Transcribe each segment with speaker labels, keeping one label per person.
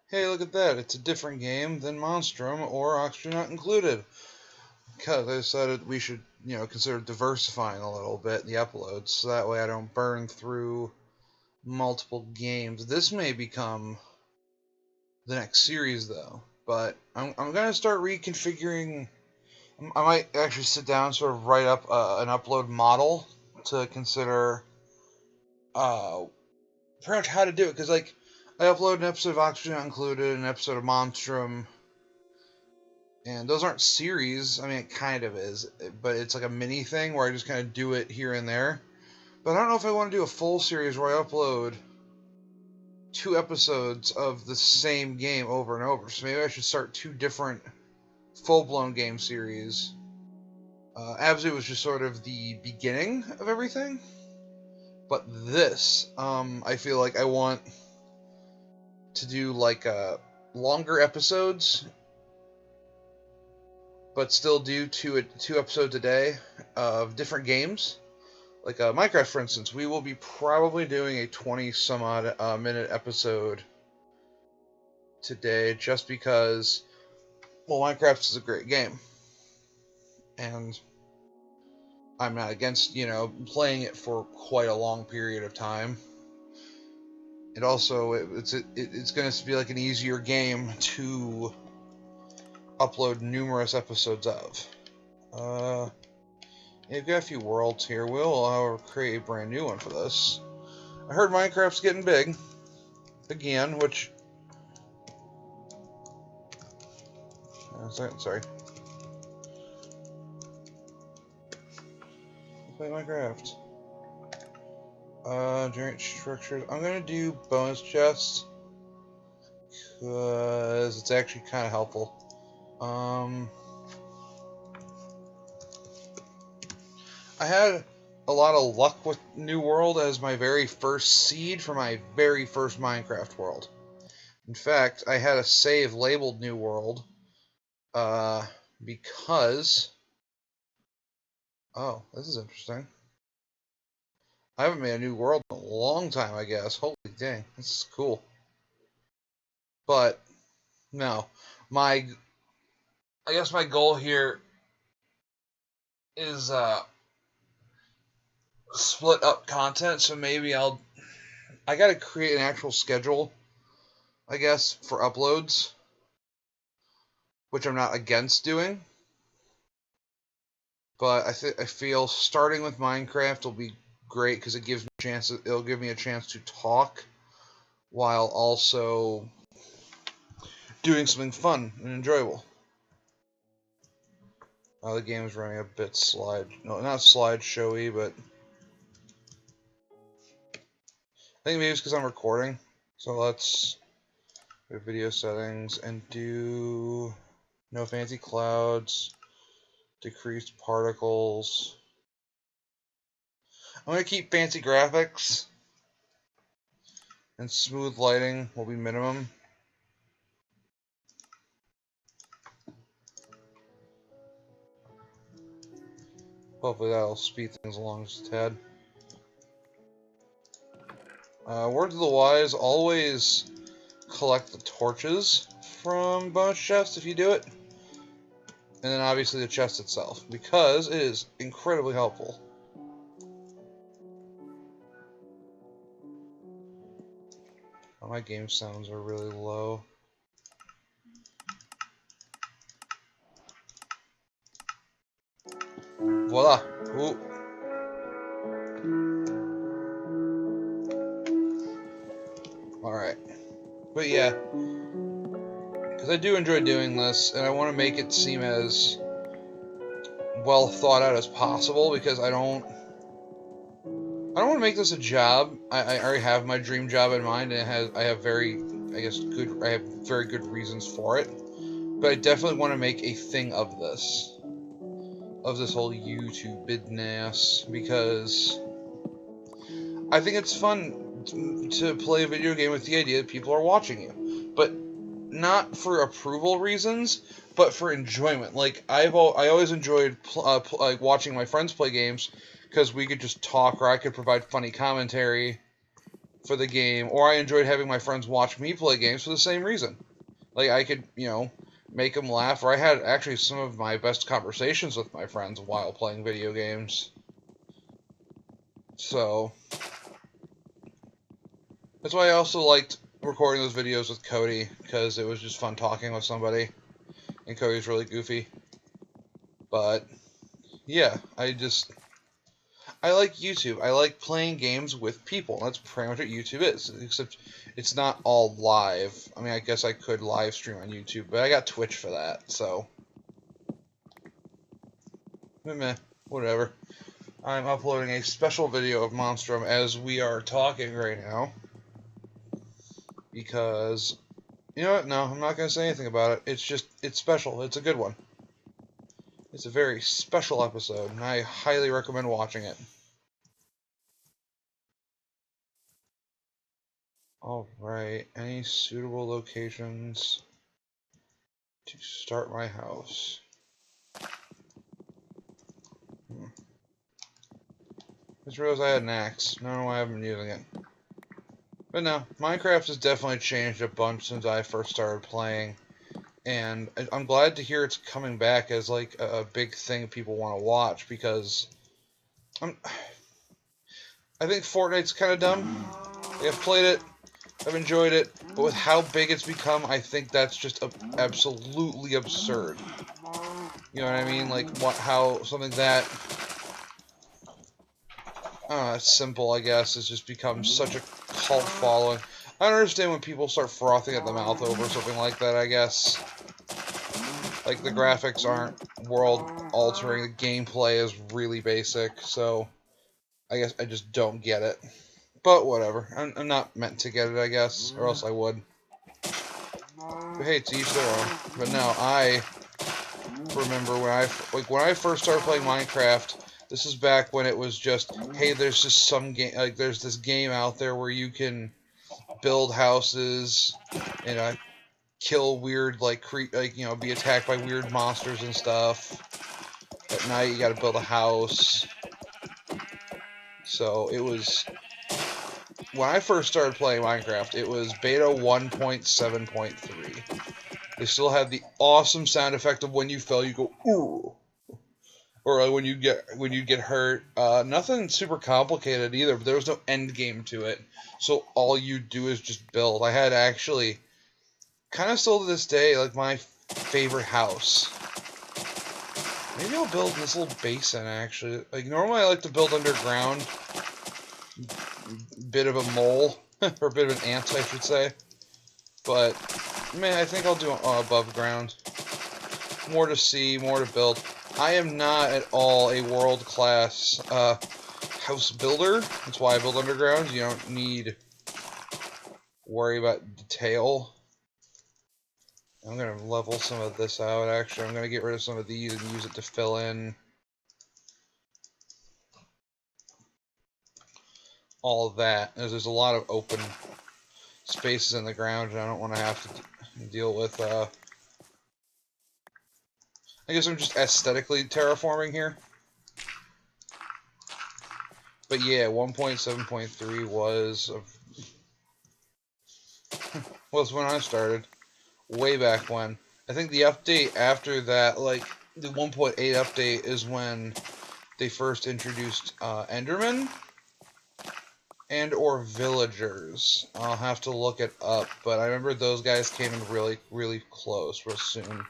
Speaker 1: hey, look at that, it's a different game than Monstrum or Oxygen Not Included. Because I decided we should, consider diversifying a little bit in the uploads, so that way I don't burn through multiple games. This may become the next series, though, but I'm going to start reconfiguring. I might actually sit down and sort of write up an upload model to consider pretty much how to do it, because, like, I upload an episode of Oxygen Not Included, an episode of Monstrum, and those aren't series. I mean, it kind of is, but it's like a mini thing where I just kind of do it here and there. But I don't know if I want to do a full series where I upload 2 episodes of the same game over and over. So maybe I should start 2 different full-blown game series. Abzu was just sort of the beginning of everything. But this, I feel like I want to do like longer episodes, but still do 2 episodes a day of different games. Like Minecraft, for instance, we will be probably doing a 20-some-odd minute episode today, just because, well, Minecraft is a great game, and I'm not against, playing it for quite a long period of time. And also, it's going to be like an easier game to upload numerous episodes of. You've got a few worlds here. We'll, however, create a brand new one for this. I heard Minecraft's getting big again, which... sorry. Let's play Minecraft. Generate structures. I'm gonna do bonus chests, because it's actually kind of helpful. I had a lot of luck with New World as my very first seed for my very first Minecraft world. In fact, I had a save labeled New World, because... Oh, this is interesting. I haven't made a new world in a long time, I guess. Holy dang, this is cool. But, no. I guess my goal here is, split up content, so maybe I gotta create an actual schedule, I guess, for uploads, which I'm not against doing. But I feel starting with Minecraft will be great, because it'll give me a chance to talk while also doing something fun and enjoyable. The game is running a bit not slideshowy, but I think maybe it's because I'm recording. So let's go to video settings and do no fancy clouds, decreased particles. I'm going to keep fancy graphics, and smooth lighting will be minimum. Hopefully that'll speed things along just a tad. Word to the wise, always collect the torches from bonus chests if you do it. And then obviously the chest itself, because it is incredibly helpful. Oh, my game sounds are really low. Voila! Ooh. Alright. But yeah, because I do enjoy doing this, and I want to make it seem as well thought out as possible, because I don't want to make this a job. I already have my dream job in mind, and I have very good reasons for it. But I definitely want to make a thing of this whole YouTube business, because I think it's fun to play a video game with the idea that people are watching you, but not for approval reasons, but for enjoyment. Like I always enjoyed like watching my friends play games, because we could just talk, or I could provide funny commentary for the game, or I enjoyed having my friends watch me play games for the same reason. Like, I could, make them laugh, or I had actually some of my best conversations with my friends while playing video games. So, that's why I also liked recording those videos with Cody, because it was just fun talking with somebody, and Cody's really goofy. But, yeah, I like YouTube. I like playing games with people. That's pretty much what YouTube is, except it's not all live. I mean, I guess I could live stream on YouTube, but I got Twitch for that, so... meh, whatever. I'm uploading a special video of Monstrum as we are talking right now, because... you know what? No, I'm not going to say anything about it. It's special. It's a good one. It's a very special episode, and I highly recommend watching it. Alright, any suitable locations to start my house? Just realized I had an axe. I don't know why I haven't been using it. But no, Minecraft has definitely changed a bunch since I first started playing. And I'm glad to hear it's coming back as like a big thing people want to watch, because I think Fortnite's kind of dumb. I've played it, I've enjoyed it, but with how big it's become, I think that's just absolutely absurd. You know what I mean? Like, how something that simple, I guess, has just become such a cult following. I don't understand when people start frothing at the mouth over something like that, I guess. Like, the graphics aren't world-altering, the gameplay is really basic, so I guess I just don't get it. But whatever, I'm not meant to get it, I guess, or else I would. But hey, to each their own. But no, I remember when I first started playing Minecraft, this is back when it was just, hey, there's just some game, like, there's this game out there where you can build houses and kill weird, like, be attacked by weird monsters and stuff. At night, you gotta build a house. So it was, when I first started playing Minecraft, it was beta 1.7.3. They still had the awesome sound effect of when you fell, you go, ooh. Or like when you get hurt. Nothing super complicated either, but there was no end game to it. So all you do is just build. I had actually, kind of still to this day, like my favorite house. Maybe I'll build this little basin, actually. Like, normally I like to build underground. Bit of a mole. Or a bit of an ant, I should say. But, man, I think I'll do above ground. More to see, more to build. I am not at all a world-class house builder. That's why I build underground. You don't need worry about detail. I'm going to level some of this out, actually. I'm going to get rid of some of these and use it to fill in all of that. As there's a lot of open spaces in the ground, and I don't want to have to deal with, I guess I'm just aesthetically terraforming here. But yeah, 1.7.3 was when I started. Way back when. I think the update after that, like, the 1.8 update is when they first introduced Enderman and or villagers. I'll have to look it up, but I remember those guys came in really, really close, real soon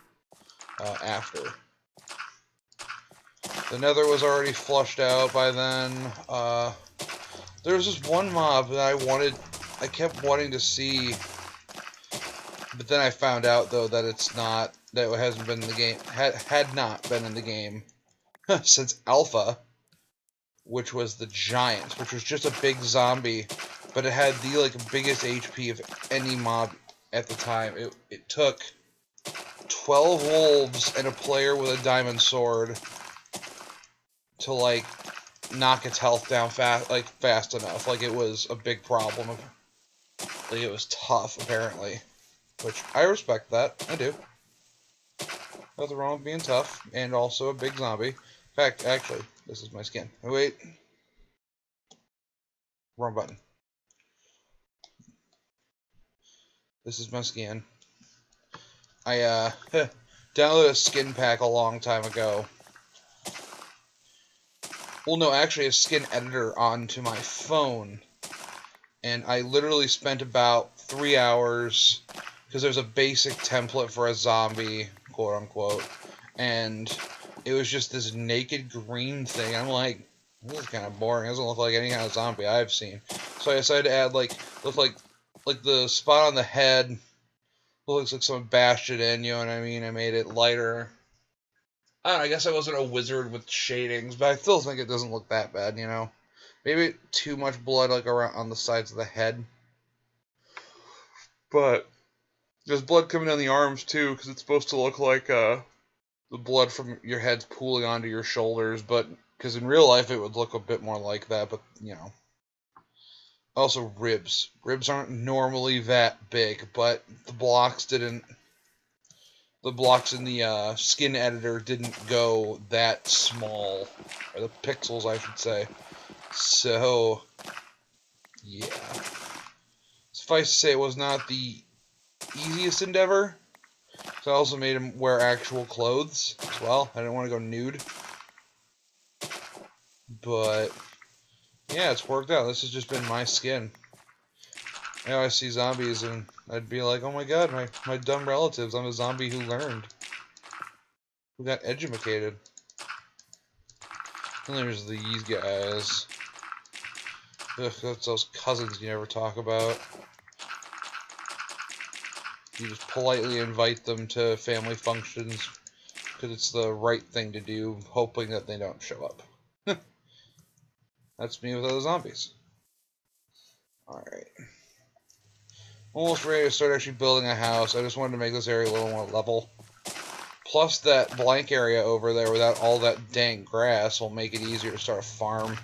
Speaker 1: after. The Nether was already flushed out by then. There was this one mob that I kept wanting to see, but then I found out, though, that it hasn't been in the game, had not been in the game since Alpha, which was the Giant, which was just a big zombie, but it had the, like, biggest HP of any mob at the time. It took 12 wolves and a player with a diamond sword to, like, knock its health down fast enough. Like, it was a big problem. Like, it was tough, apparently. Which, I respect that. I do. Nothing wrong with being tough, and also a big zombie. In fact, actually, this is my skin. Oh, wait. Wrong button. This is my skin. I downloaded a skin pack a long time ago. Well, no, actually a skin editor onto my phone. And I literally spent about 3 hours, because there's a basic template for a zombie, quote unquote, and it was just this naked green thing. I'm like, this is kind of boring. It doesn't look like any kind of zombie I've seen. So I decided to add, like the spot on the head looks like someone bashed it in, you know what I mean? I made it lighter. I don't know, I guess I wasn't a wizard with shadings, but I still think it doesn't look that bad, you know? Maybe too much blood, like, around on the sides of the head. But there's blood coming down the arms, too, because it's supposed to look like, the blood from your head's pooling onto your shoulders, but, because in real life it would look a bit more like that, but, you know. Also, ribs. Ribs aren't normally that big, but the blocks in the skin editor didn't go that small, or the pixels, I should say. So, yeah. Suffice to say, it was not the easiest endeavor. So I also made him wear actual clothes as well. I didn't want to go nude. But, yeah, it's worked out. This has just been my skin. You know, I see zombies and I'd be like, oh my god, my dumb relatives. I'm a zombie who learned. Who got educated. And there's these guys. Ugh, that's those cousins you never talk about. You just politely invite them to family functions because it's the right thing to do, hoping that they don't show up. That's me with other zombies. Alright. Almost ready to start actually building a house. I just wanted to make this area a little more level. Plus that blank area over there without all that dang grass will make it easier to start a farm.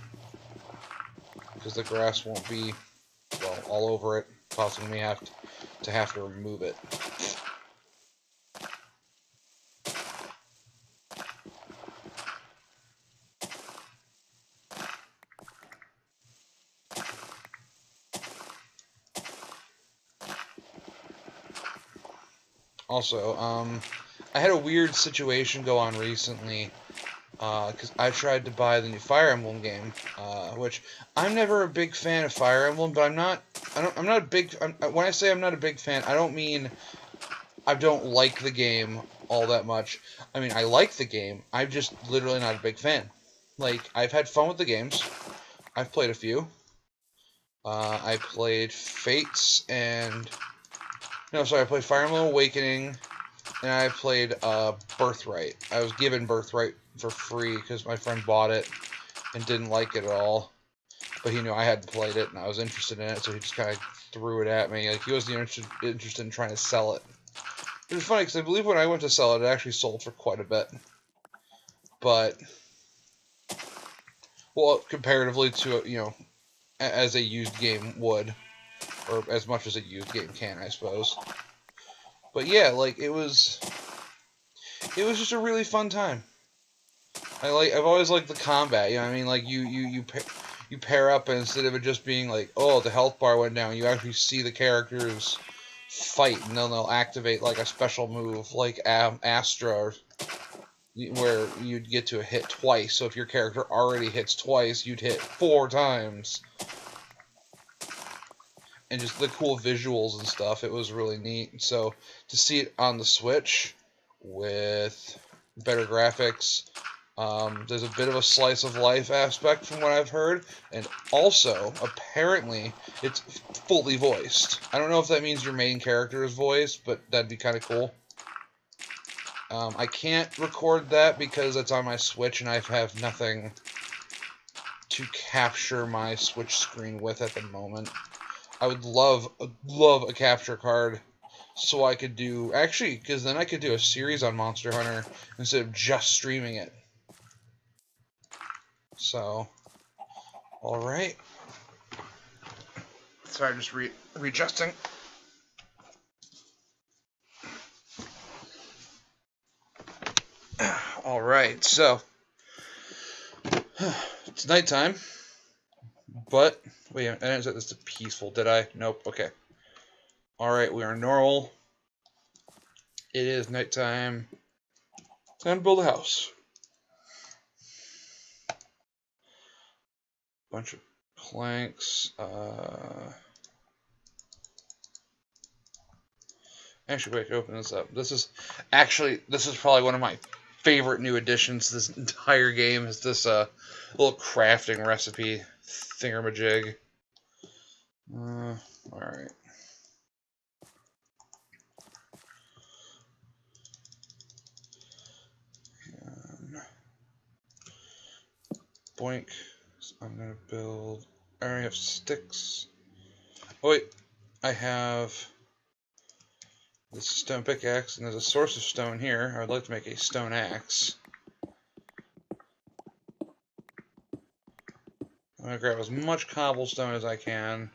Speaker 1: Because the grass won't be, well, all over it, causing me have to remove it. Also, I had a weird situation go on recently, because I tried to buy the new Fire Emblem game, which I'm never a big fan of Fire Emblem, but I'm not a big, when I say I'm not a big fan, I don't mean I don't like the game all that much. I mean, I like the game, I'm just literally not a big fan. Like, I've had fun with the games, I've played a few, I played Fates, and, no, sorry, I played Fire Emblem Awakening, and I played Birthright. I was given Birthright for free because my friend bought it and didn't like it at all. But he knew I hadn't played it and I was interested in it, so he just kind of threw it at me. Like, he wasn't interested in trying to sell it. It was funny because I believe when I went to sell it, it actually sold for quite a bit. But, well, comparatively to, you know, as a used game would. Or as much as a used game can, I suppose. But yeah, like, it was just a really fun time. I've always liked the combat, you know what I mean? Like, you pair up, and instead of it just being like, oh, the health bar went down, you actually see the characters fight, and then they'll activate, like, a special move, like Astra, where you'd get to hit twice. So if your character already hits twice, you'd hit 4 times. And just the cool visuals and stuff, it was really neat. So to see it on the Switch with better graphics, there's a bit of a slice of life aspect from what I've heard, and also, apparently, it's fully voiced. I don't know if that means your main character is voiced, but that'd be kind of cool. I can't record that because it's on my Switch and I have nothing to capture my Switch screen with at the moment. I would love a capture card so I could do, actually, because then I could do a series on Monster Hunter instead of just streaming it. So, alright. Sorry, just readjusting. Alright, so, it's nighttime, but, wait, I didn't set this to peaceful, did I? Nope, okay. Alright, we are normal. It is nighttime. Time to build a house. Bunch of planks. Actually, wait, open this up. This is probably one of my favorite new additions to this entire game. Is this little crafting recipe thingamajig? All right. Boink. So I'm gonna build. I already have sticks. Oh wait, I have this stone pickaxe, and there's a source of stone here. I would like to make a stone axe. I'm gonna grab as much cobblestone as I can.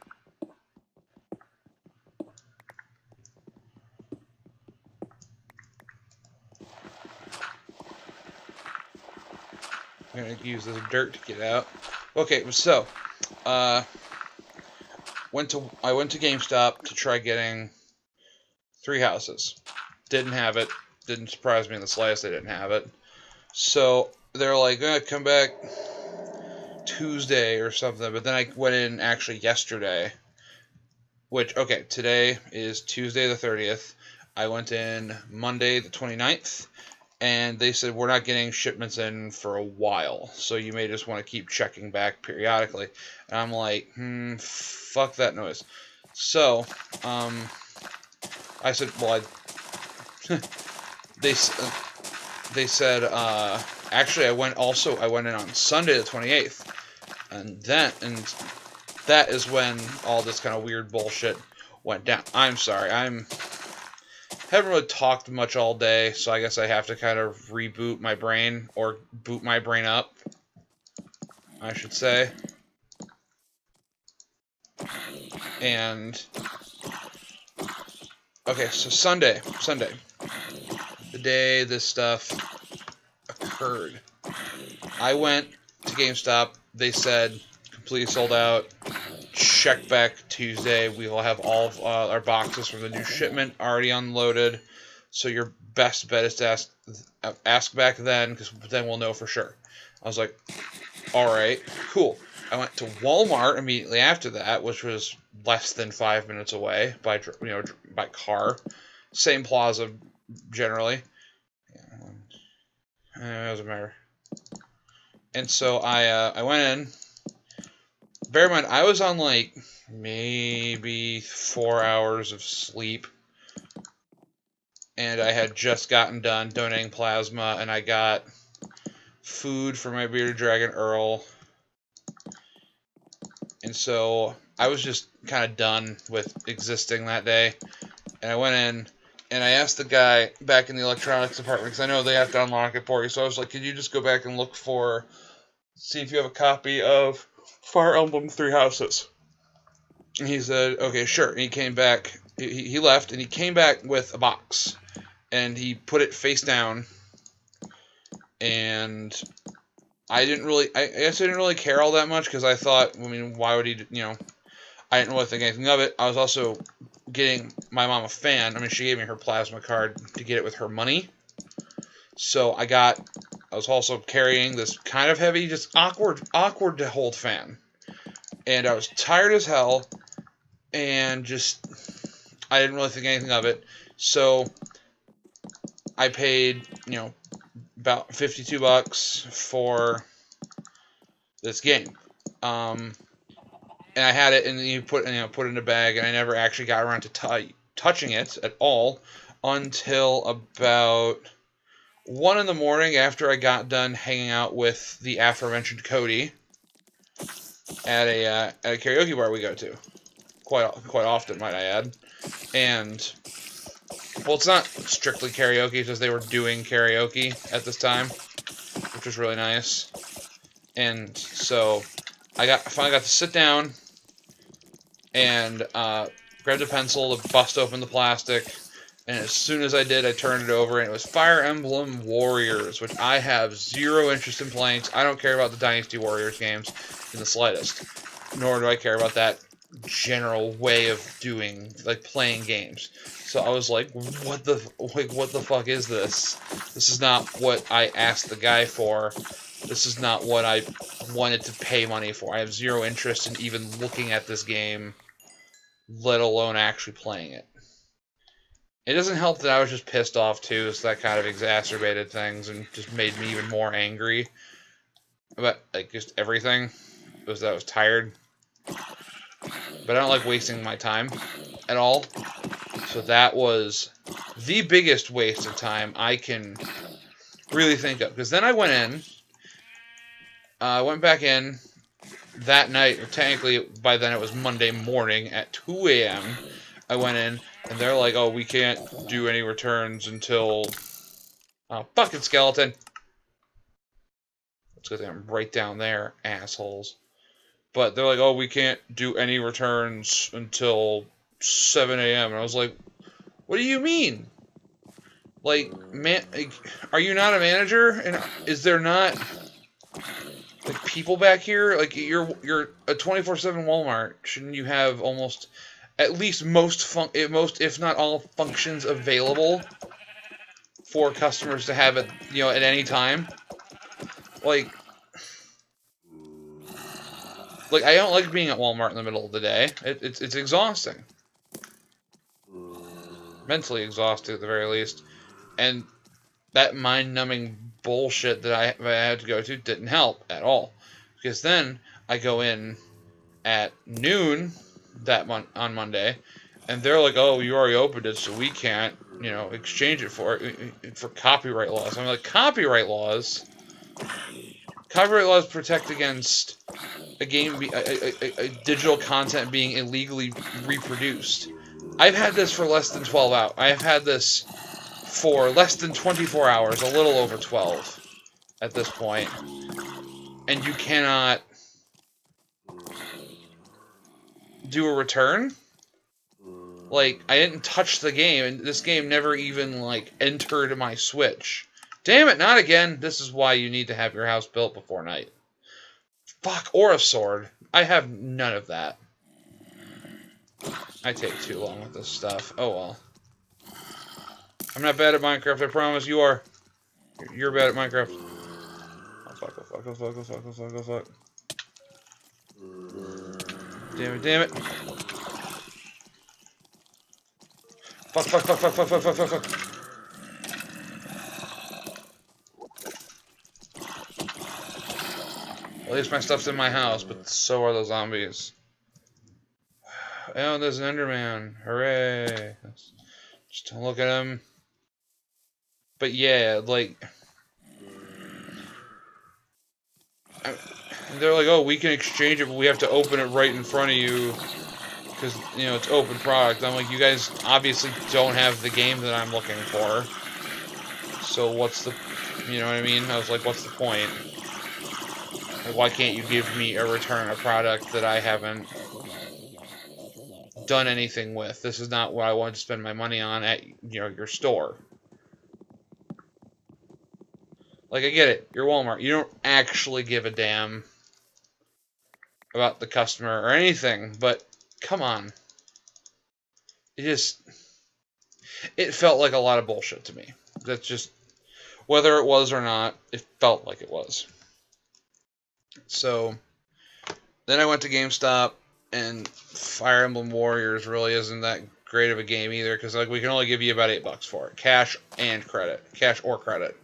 Speaker 1: I'm gonna use this dirt to get out. Okay, so I went to GameStop to try getting 3 houses. Didn't have it. Didn't surprise me in the slightest they didn't have it. So they're like, come back Tuesday or something. But then I went in actually yesterday. Which, okay, today is Tuesday the 30th. I went in Monday the 29th. And they said, we're not getting shipments in for a while. So you may just want to keep checking back periodically. And I'm like, fuck that noise. So, I said, well, they said, actually, I went in on Sunday the 28th, and that is when all this kind of weird bullshit went down. I'm sorry, haven't really talked much all day, so I guess I have to kind of reboot my brain, or boot my brain up, I should say. And okay, so Sunday, the day this stuff occurred, I went to GameStop. They said completely sold out. Check back Tuesday. We will have all of our boxes from the new shipment already unloaded. So your best bet is to ask back then, because then we'll know for sure. I was like, all right, cool. I went to Walmart immediately after that, which was less than 5 minutes away by car. Same plaza generally. It doesn't matter. And so I went in. Bear in mind, I was on like maybe 4 hours of sleep, and I had just gotten done donating plasma, and I got food for my bearded dragon Earl, and so I was just kind of done with existing that day. And I went in, and I asked the guy back in the electronics department, because I know they have to unlock it for you, so I was like, could you just go back and look see if you have a copy of Fire Emblem Three Houses? And he said, okay, sure. And he came back, he left, and he came back with a box, and he put it face down, and I guess I didn't really care all that much, because I thought, I mean, why would he, I didn't really think anything of it. I was also getting my mom a fan. I mean, she gave me her plasma card to get it with her money. So I was also carrying this kind of heavy, just awkward to hold fan. And I was tired as hell, and I didn't really think anything of it. So I paid, about $52 for this game. And I had it, and you put it in a bag, and I never actually got around to touching it at all until about 1 in the morning, after I got done hanging out with the aforementioned Cody at a karaoke bar we go to quite often, might I add. And well, it's not strictly karaoke, because they were doing karaoke at this time, which was really nice. And so I finally got to sit down and grabbed a pencil to bust open the plastic. And as soon as I did, I turned it over, and it was Fire Emblem Warriors, which I have zero interest in playing. I don't care about the Dynasty Warriors games in the slightest, nor do I care about that general way of doing, like, playing games. So I was like, what the fuck is this? This is not what I asked the guy for. This is not what I wanted to pay money for. I have zero interest in even looking at this game, let alone actually playing it. It doesn't help that I was just pissed off too, so that kind of exacerbated things and just made me even more angry about, like, just everything. It was that I was tired. But I don't like wasting my time at all. So that was the biggest waste of time I can really think of. Because then I went in, I went back in that night, or technically by then it was Monday morning at 2 a.m. I went in, and they're like, oh, we can't do any returns until... Oh, fucking skeleton! That's because I'm right down there, assholes. But they're like, oh, we can't do any returns until 7 a.m. And I was like, what do you mean? Like, man, like, are you not a manager? And is there not, like, people back here? Like, you're a 24/7 Walmart. Shouldn't you have almost, at least most, if not all, functions available for customers to have it, you know, at any time? Like, I don't like being at Walmart in the middle of the day. It's exhausting. Mentally exhausting, at the very least. And that mind-numbing bullshit that I had to go to didn't help at all. Because then I go in at noon on Monday, and they're like, "Oh, you already opened it, so we can't, you know, exchange it for copyright laws." I'm like, "Copyright laws? Copyright laws protect against a digital content being illegally reproduced. I've had this for less than 12 hours. I've had this for less than 24 hours, a little over 12 at this point, and you cannot do a return? Like, I didn't touch the game, and this game never even, like, entered my Switch. Damn it, not again. This is why you need to have your house built before night. Fuck, or a sword. I have none of that. I take too long with this stuff. Oh well. I'm not bad at Minecraft, I promise. You are. You're bad at Minecraft. Oh fuck, oh fuck, oh fuck, oh fuck, oh fuck, oh fuck. Damn it, damn it. Fuck, fuck, fuck, fuck, fuck, fuck, fuck, fuck, fuck. At least my stuff's in my house, but so are the zombies. Oh, there's an Enderman. Hooray. Just don't look at him. But yeah, like... they're like, oh, we can exchange it, but we have to open it right in front of you. Because, you know, it's open product. I'm like, you guys obviously don't have the game that I'm looking for. So what's the... You know what I mean? I was like, what's the point? Like, why can't you give me a return, a product that I haven't done anything with? This is not what I wanted to spend my money on at, you know, your store. Like, I get it. You're Walmart. You don't actually give a damn about the customer or anything, but come on. It felt like a lot of bullshit to me. That's just, whether it was or not, it felt like it was. So, then I went to GameStop, and Fire Emblem Warriors really isn't that great of a game either, because, like, we can only give you about $8 for it. Cash or credit.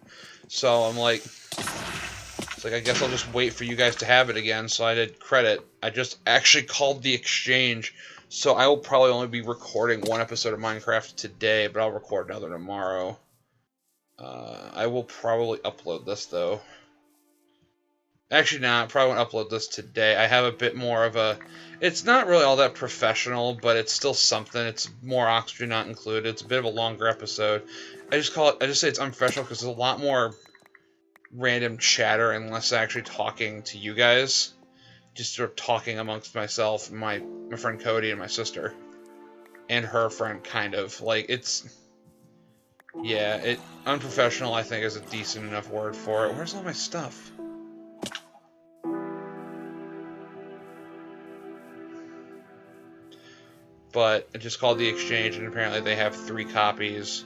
Speaker 1: So, I'm like, it's like, I guess I'll just wait for you guys to have it again, so I did credit. I just actually called the exchange, so I will probably only be recording one episode of Minecraft today, but I'll record another tomorrow. I will probably upload this, though. Actually, I probably won't upload this today. I have a bit more of a... It's not really all that professional, but it's still something. It's more oxygen not included. It's a bit of a longer episode. I just say it's unprofessional because there's a lot more random chatter and less actually talking to you guys. Just sort of talking amongst myself, my friend Cody, and my sister. And her friend, kind of. Like, it's... Yeah, unprofessional, I think, is a decent enough word for it. Where's all my stuff? but it's just called the Exchange, and apparently they have 3 copies.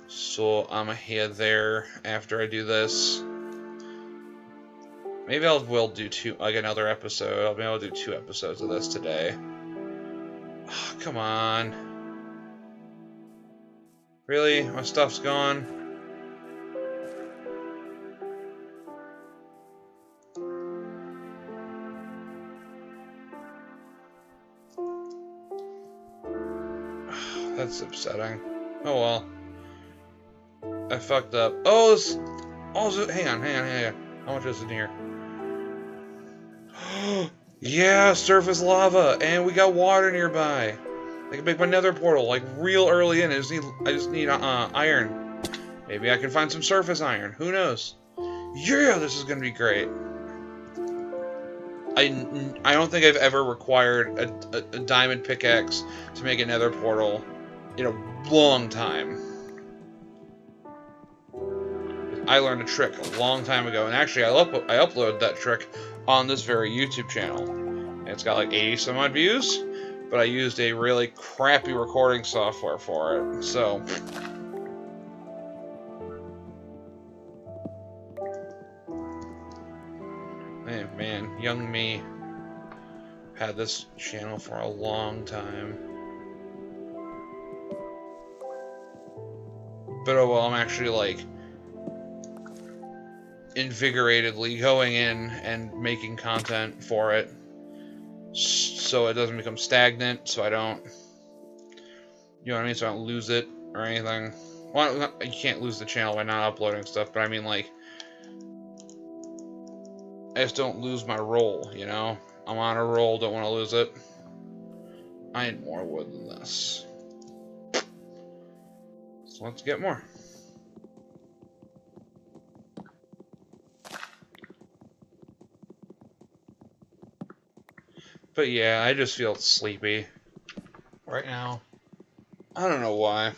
Speaker 1: So I'm gonna head there after I do this. Maybe will do another episode. Maybe I'll do 2 episodes of this today. Oh, come on. Really? My stuff's gone? That's upsetting. Oh well. I fucked up. Oh, hang on. How much is in here? Yeah, surface lava, and we got water nearby. I can make my nether portal like real early in. I just need iron. Maybe I can find some surface iron. Who knows? Yeah, this is gonna be great. I don't think I've ever required a diamond pickaxe to make a nether portal in a long time. I learned a trick a long time ago, and actually I uploaded that trick on this very YouTube channel. And it's got like 80 some odd views, but I used a really crappy recording software for it, so... Man, young me had this channel for a long time. But oh well, I'm actually like invigoratedly going in and making content for it so it doesn't become stagnant, so I don't, you know what I mean, so I don't lose it or anything. Well, you can't lose the channel by not uploading stuff, but I mean, like, I just don't lose my roll, you know? I'm on a roll, don't want to lose it. I need more wood than this. So let's get more. But yeah, I just feel sleepy right now. I don't know why.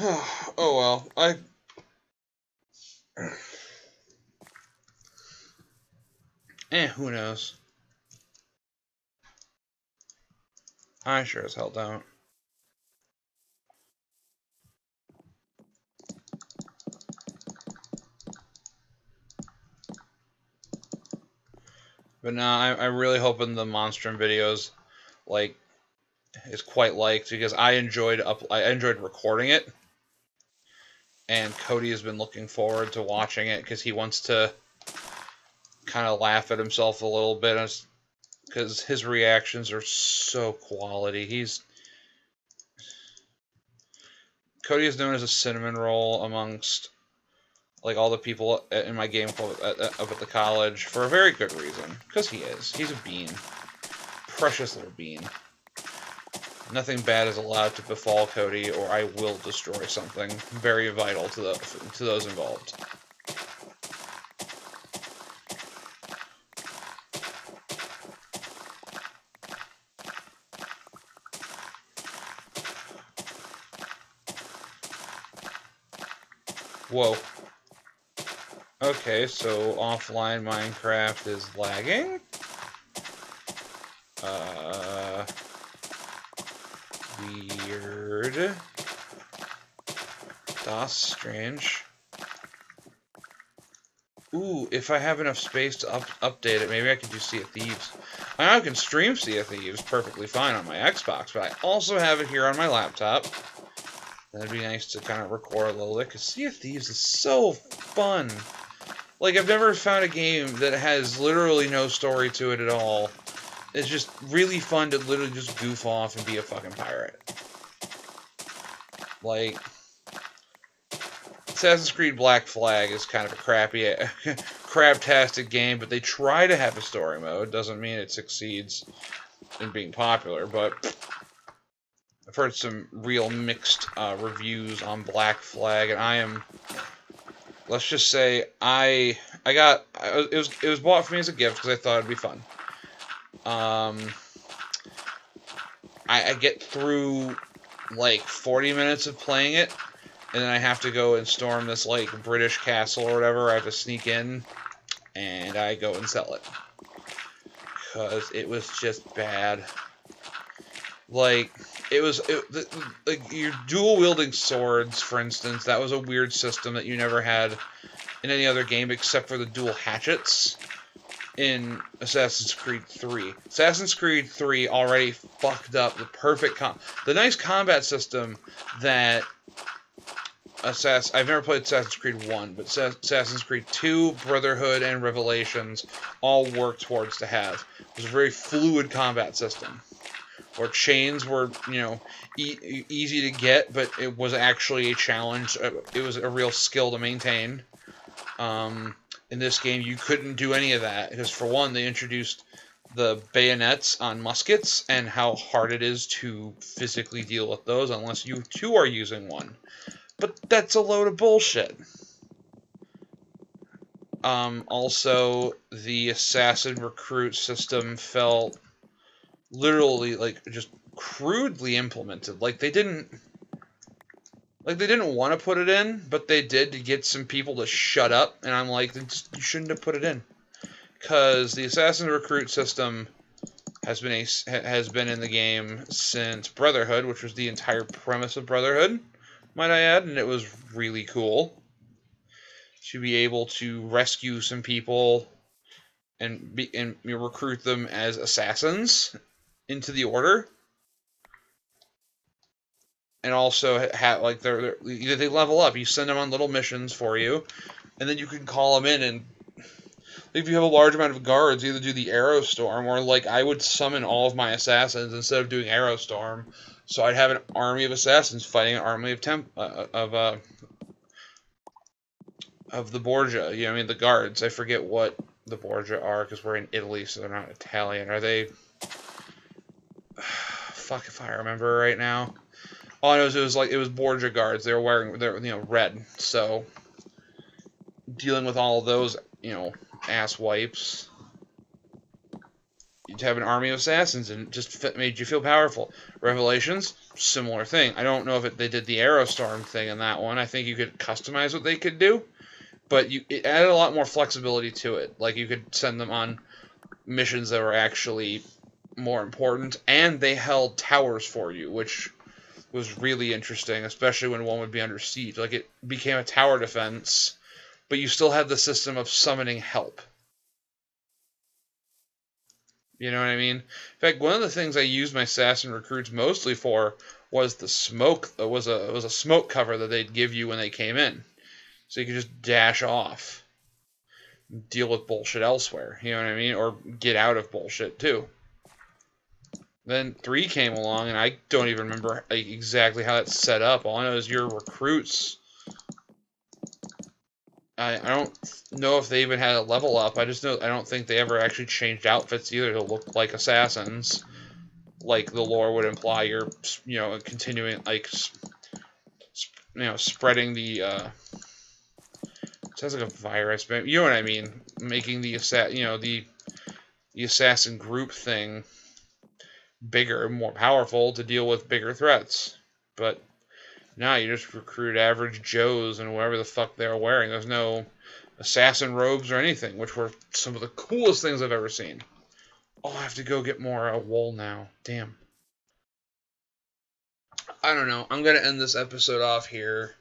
Speaker 1: Oh well, who knows? I sure as hell don't. But no, I'm really hoping the Monstrum videos, like, is quite liked, because I enjoyed recording it, and Cody has been looking forward to watching it because he wants to kind of laugh at himself a little bit, because his reactions are so quality. Cody is known as a cinnamon roll amongst like all the people in my game club up at the college for a very good reason, because he's a bean, precious little bean. Nothing bad is allowed to befall Cody, or I will destroy something very vital to those involved. Whoa. Okay, so offline Minecraft is lagging. Weird. That's strange. Ooh, if I have enough space to update it, maybe I can do Sea of Thieves. I know I can stream Sea of Thieves perfectly fine on my Xbox, but I also have it here on my laptop. That'd be nice to kind of record a little bit, because Sea of Thieves is so fun. Like, I've never found a game that has literally no story to it at all. It's just really fun to literally just goof off and be a fucking pirate. Like, Assassin's Creed Black Flag is kind of a crappy, craptastic game, but they try to have a story mode. Doesn't mean it succeeds in being popular, but I've heard some real mixed reviews on Black Flag, and I am, let's just say, it was bought for me as a gift because I thought it'd be fun. I get through like 40 minutes of playing it, and then I have to go and storm this like British castle or whatever. I have to sneak in, and I go and sell it. because it was just bad. Like, like your dual-wielding swords, for instance, that was a weird system that you never had in any other game except for the dual hatchets in Assassin's Creed 3. Assassin's Creed 3 already fucked up the perfect the nice combat system that I've never played Assassin's Creed 1, but Assassin's Creed 2, Brotherhood, and Revelations all work towards to have. It was a very fluid combat system, where chains were, easy to get, but it was actually a challenge. It was a real skill to maintain. In this game, you couldn't do any of that, because for one, they introduced the bayonets on muskets, and how hard it is to physically deal with those unless you too are using one. But that's a load of bullshit. Also, the assassin recruit system felt literally just crudely implemented. Like they didn't want to put it in, but they did to get some people to shut up. And I'm like, you shouldn't have put it in, because the assassin recruit system has been in the game since Brotherhood, which was the entire premise of Brotherhood, might I add, and it was really cool to be able to rescue some people and recruit them as assassins into the order, and also have they level up. You send them on little missions for you, and then you can call them in, and if you have a large amount of guards, either do the Arrow Storm, or I would summon all of my assassins instead of doing Arrow Storm. So I'd have an army of assassins fighting an army of the Borgia. The guards. I forget what the Borgia are, because we're in Italy, so they're not Italian. Are they? Fuck if I remember right now. All I know is it was Borgia guards. They were wearing red. So dealing with all of those ass wipes, you'd have an army of assassins, and it just made you feel powerful. Revelations, similar thing. I don't know if they did the Arrow Storm thing in that one. I think you could customize what they could do, but it added a lot more flexibility to it. Like, you could send them on missions that were actually more important, and they held towers for you, which was really interesting, especially when one would be under siege. Like, it became a tower defense, but you still had the system of summoning help. You know what I mean? In fact, one of the things I used my assassin recruits mostly for was the smoke. Was a smoke cover that they'd give you when they came in, so you could just dash off, deal with bullshit elsewhere. You know what I mean? Or get out of bullshit too. Then 3 came along, and I don't even remember exactly how that's set up. All I know is your recruits. I don't know if they even had a level up. I just know I don't think they ever actually changed outfits either to look like assassins, like the lore would imply. You're continuing spreading the sounds like a virus, but you know what I mean, making the the assassin group thing bigger, more powerful to deal with bigger threats. But now you just recruit average Joes and whatever the fuck they're wearing. There's no assassin robes or anything, which were some of the coolest things I've ever seen. Oh, I have to go get more wool now. Damn. I don't know. I'm going to end this episode off here,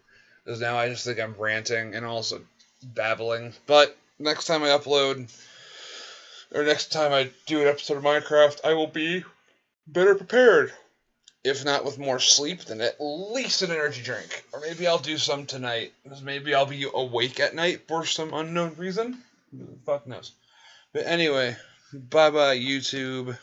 Speaker 1: because now I just think I'm ranting and also babbling. But next time I upload, or next time I do an episode of Minecraft, I will be better prepared. If not with more sleep, then at least an energy drink. Or maybe I'll do some tonight, because maybe I'll be awake at night for some unknown reason. Who the fuck knows. But anyway, bye-bye, YouTube.